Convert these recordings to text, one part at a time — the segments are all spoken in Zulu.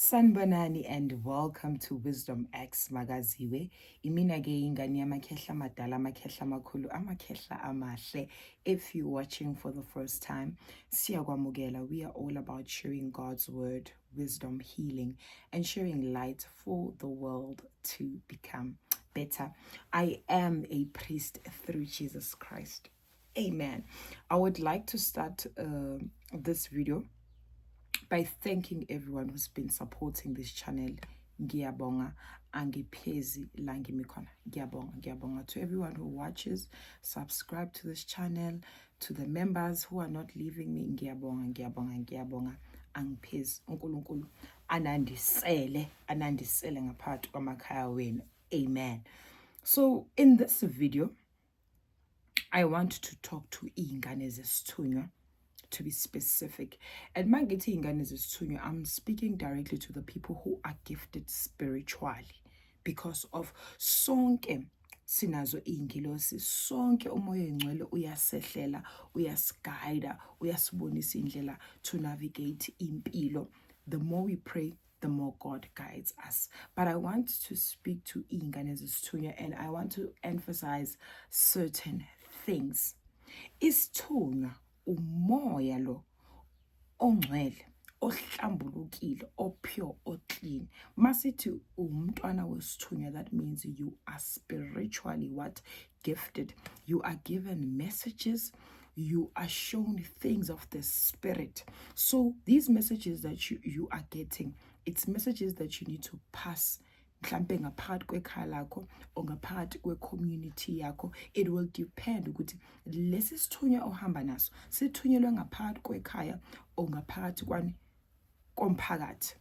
Sanbanani and welcome to Wisdom X Magaziwe. Imina ke ingane yamakhehla amadala, amakhehla amakhulu, amakhehla amahle. If you're watching for the first time, siyakwamukela. We are all about sharing God's word, wisdom, healing, and sharing light for the world to become better. I am a priest through Jesus Christ. Amen. I would like to start this video by thanking everyone who's been supporting this channel. Ngiyabonga, angiphezi la ngimi khona. Ngiyabonga to everyone who watches, subscribe to this channel, to the members who are not leaving me. Ngiyabonga. Angiphezi. uNkulunkulu anandisele ngaphakathi kwamakhaya wenu. Amen. So in this video, I want to talk to iy'ngane zesithunywa, to be specific. And mangithi ingane zesithunywa, I'm speaking directly to the people who are gifted spiritually, because of sonke sinazo iy'ngilosi, sonke umoya oyingcwele uyasehlela, uyasigayida, uyasibonisa indlela to navigate impilo. The more we pray, the more God guides us. But I want to speak to iy'ngane zesithunywa, and I want to emphasize certain things. Isithunywa umoya lo ongcwele, ohlambulukile, opure, oclean. Masithi umntwana wesithunywa, that means you are spiritually what? Gifted. You are given messages. You are shown things of the spirit. So these messages that you are getting, it's messages that you need to pass mhlampe ngaphakathi kwekhaya lakho or ngaphakathi kwe-community yakho. It will depend ukuthi lesi sithunywa ohamba naso sithunyelwe ngaphakathi kwekhaya or ngaphakathi komphakathi.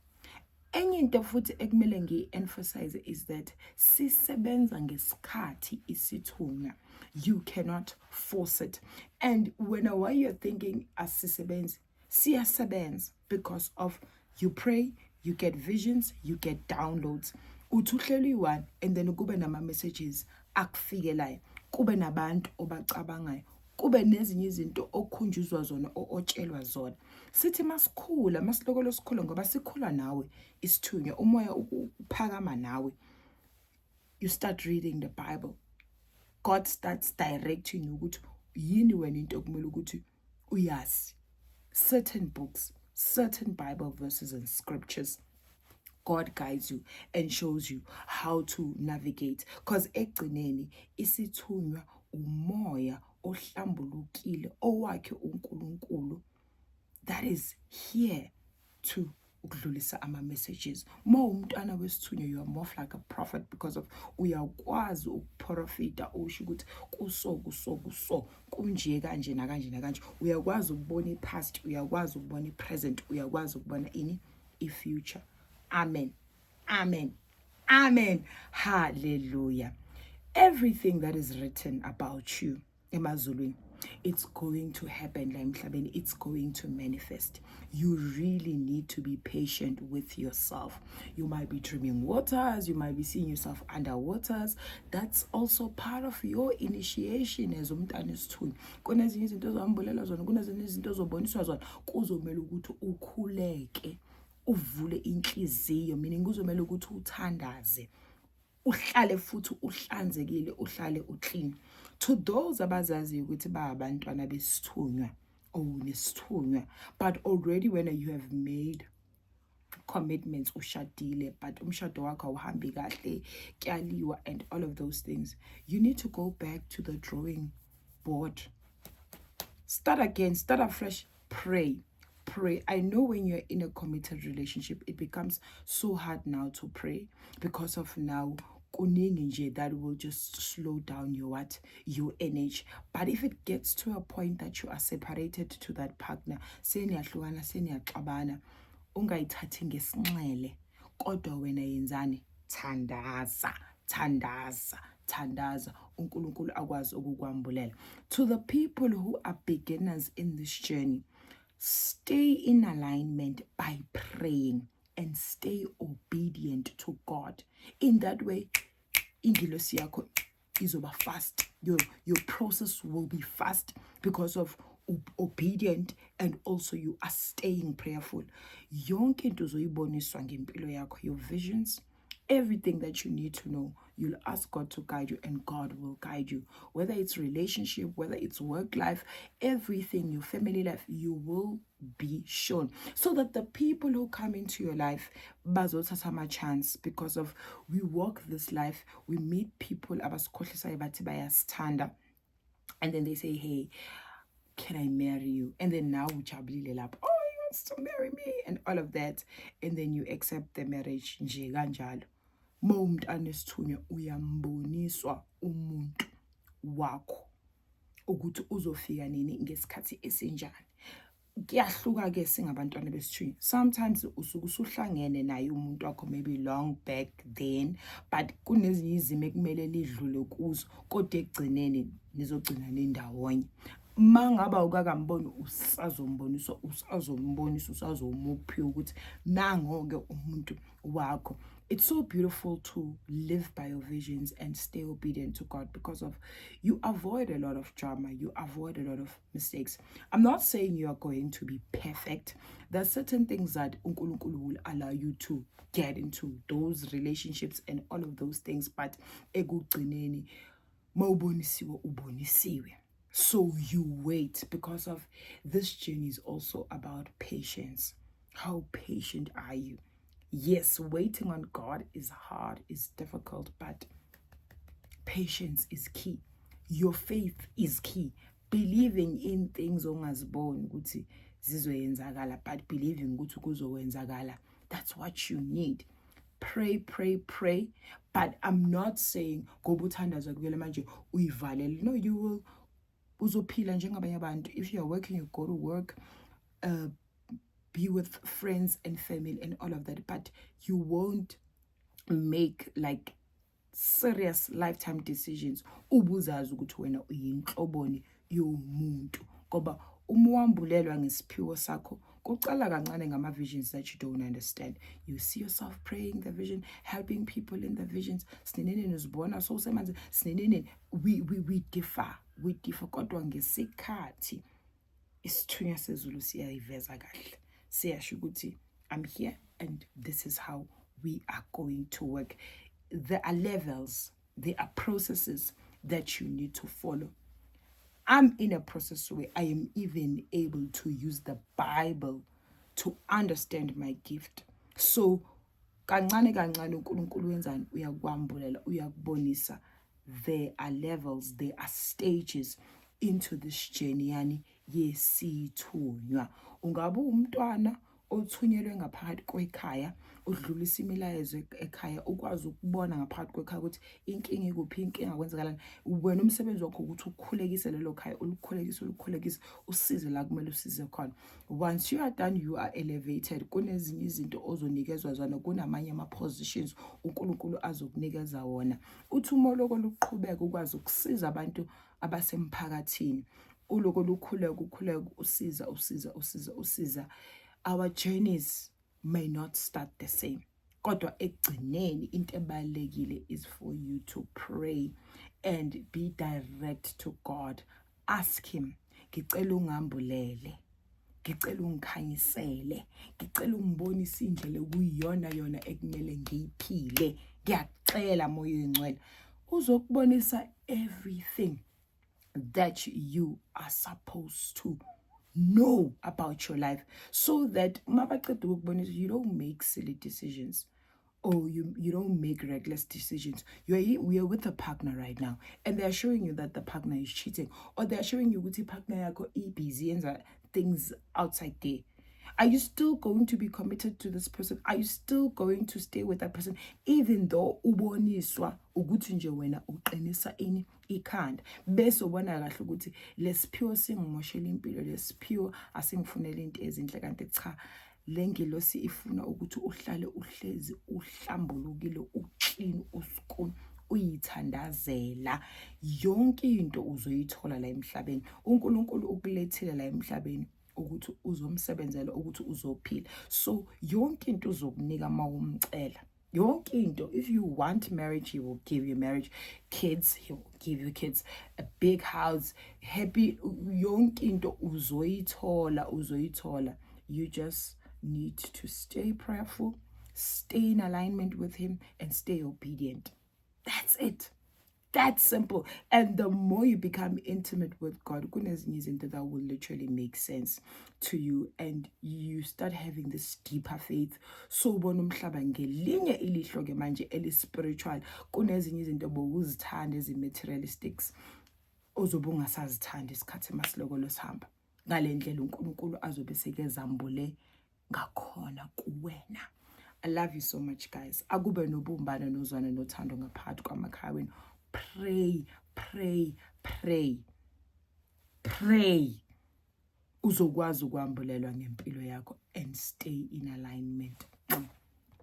Enye into futhi ekumele ngiyi-emphasize is that sisebenza ngesikhathi isithunywa. You cannot force it. And why you're thinking asisebenzi, siyasebenza, because of you pray, you get visions, you get downloads. Uthuhlelwe one, and then kube nama messages akufikelayo, kube nabantu obacabangayo, kube nezinye izinto okhunjuzwa zona otshelwa zona. Sithi masikhula, masilokolo sikhula, ngoba sikhula nawe isithunywa, umoya uphakama nawe. You start reading the Bible. God starts directing you ukuthi yini wena into okumele ukuthi uyazi. Certain books, certain Bible verses and scriptures, God guides you and shows you how to navigate. Because ekugcineni isithunywa umoya ohlambulukile owakhe uNkulunkulu that is here to ukudlulisa ama messages. Mo umntwana wesithunywa, you are more like a prophet, because of uyakwazi ukuprofita usho ukuthi kuso kunje kanje nakanje. Uyakwazi ukubona i-past, uyakwazi ukubona i-present, uyakwazi ukubona i-future. Amen. Hallelujah. Everything that is written about you, emazulwini, it's going to happen la emhlabeni. It's going to manifest. You really need to be patient with yourself. You might be dreaming waters. You might be seeing yourself under waters. That's also part of your initiation as umntwana wesithunywa. Kunezinye izinto ozambulela zona, kunezinye izinto ozoboniswa zona, kuzomela ukuthi ukhuleke, uvule inhliziyo, meaning kuzomela ukuthi uthandaze, uhlale futhi uhlanzekile, uhlale uclean. To those abazazi ukuthi ba abantwana besithunywa or nesithunywa, but already when you have made commitments, ushadile, but umshado wakho awuhambi kahle, kyaliwa, and all of those things, you need to go back to the drawing board. Start again, start afresh, pray. I know when you're in a committed relationship, it becomes so hard now to pray, because of now that will just slow down your energy. But if it gets to a point that you are separated to that partner, seniyahlukana, seniyaxabana, ungayithathi ngesinxele, kodwa wena yenzani? Thandaza, uNkulunkulu akwazi ukukwambulela. To the people who are beginners in this journey, stay in alignment by praying and stay obedient to God. In that way, ingilosi yakho izoba fast. Your process will be fast, because of obedient, and also you are staying prayerful. Yonke into uzoyiboniswa ngempilo yakho, your visions, everything that you need to know, you'll ask God to guide you, and God will guide you. Whether it's relationship, whether it's work life, everything, your family life, you will be shown. So that the people who come into your life, bazothatha ama chance, because of we walk this life, we meet people abasikhohlisayo bathi bayasithanda, and then they say, hey, can I marry you? And then now ujabulile lapho, oh, he wants to marry me, and all of that, and then you accept the marriage nje kanjalo. Moment anesithunywa uyamboniswa umuntu wakho ukuthi uzofika nini ngesikhathi esinjani. Kuyahluka ke singabantwana besithunywa. Sometimes usuke usuhlangene naye umuntu wakho maybe long back then, but kunezinye izimo ekumele lidlule kuzo, kodwa ekugcineni nizogcina nindawonye. Mangaba ukakamboni usazombonisa usazomuphi ukuthi nangoke umuntu wakho. It's so beautiful to live by your visions and stay obedient to God, because of you avoid a lot of drama, you avoid a lot of mistakes. I'm not saying you are going to be perfect. There's certain things that uNkulunkulu will allow you to get into, those relationships and all of those things, but ekugcineni mawubonisiwe ubonisiwe. So you wait, because of this journey is also about patience. How patient are you? Yes, waiting on God is hard, is difficult, but patience is key. Your faith is key. Believing in things ongaziboni ukuthi zizoyenzakala, but believing ukuthi kuzokwenzakala. That's what you need. Pray, pray, pray. But I'm not saying go buthandaza kuvele manje uyivalele. No, you will uzophila njengabanye abantu. If you are working, you go to work, be with friends and family and all of that, but you won't make like serious lifetime decisions ubuzazi ukuthi wena uyinhloboni yomuntu, ngoba uma wambulelwa ngesiphiwo sakho kucala kancane ngama visions that you don't understand. You see yourself praying the vision, helping people in the visions. Sinenene nizibona so semanzi sinenene we differ kodwa ngesikhathi isithunywa sezulu siyayiveza kahle, siyasho ukuthi I'm here and this is how we are going to work. There are levels, there are processes that you need to follow. I'm in a process where I am even able to use the Bible to understand my gift. So kancane uNkulunkulu wenzani, uyakwambulela, uyakubonisa. There are levels, there are stages into this journey yani yesithunywa. Ungabe umntwana othunyelwe ngaphakathi kwekhaya, udlulisa imilayezo ekhaya, ukwazi ukubona ngaphakathi kwekhaya ukuthi inkinga ikuphi, inkinga kwenzakalani. Wena umsebenzi wakho ukuthi ukukhulekise lelo khaya, ulukhulekise, usize la kumele usize khona. Once you are done, you are elevated. Kunezinye izinto ozonikezwa zona, kunamanye ama positions uNkulunkulu azokunikeza wona. Uthi uma lokho luqhubeka ukwazi ukusiza abantu abasemphakathini, uloko lukhuleka usiza. Our journeys may not start the same, kodwa ekugcineni into ebalekile is for you to pray and be direct to God. Ask him, ngicela ungambulele, ngicela ungikhanyisele, ngicela ungibonise indlela ekuyiyona ekumele ngiyiphile, ngiyacela moya oyingcwele. Uzokubonisa everything that you are supposed to know about your life, so that you don't make silly decisions, or you don't make reckless decisions. We are with a partner right now, and they're showing you that the partner is cheating, or they're showing you that the partner yako busy and things outside there. Are you still going to be committed to this person? Are you still going to stay with that person, even though uboniswa ukuthi nje wena uqinisa ini ikhanda, bese ubona kahle ukuthi lesiphiwo singimoshela impilo, lesiphiwo asingifunela into ezinhle, kanti cha, lengilosi ifuna ukuthi uhlale uhlezi uhlambulukile, uclean, uskun, uyithandazela. Yonke into uzoyithola la emhlabeni. uNkulunkulu ukulethile la emhlabeni ukuthi uzomsebenzela, ukuthi uzophila. So yonke into uzokunika mawumcela, Yonke into. If you want marriage, he will give you marriage. Kids, he will give you kids. A big house, happy. Yonke into uzoyithola. You just need to stay prayerful, stay in alignment with him, and stay obedient. That's it. That's simple. And the more you become intimate with God, that will literally make sense to you, and you start having this deeper faith. So bonomhlaba ngelinye ilihlo ke manje eli-spiritual kunezinye izinto bowuzithanda ezi-materialistics ozobe ungasazithanda isikhathi masiloko losihamba. Ngale ndlela uNkulunkulu azobe sekezambule ngakhona kuwena. I love you so much, guys. Akube nobumbano nozwana nothando ngaphakathi kwamakhaya wenu. Pray, pray, pray. Pray. Uzokwazi ukwambulelwa ngempilo yakho and stay in alignment.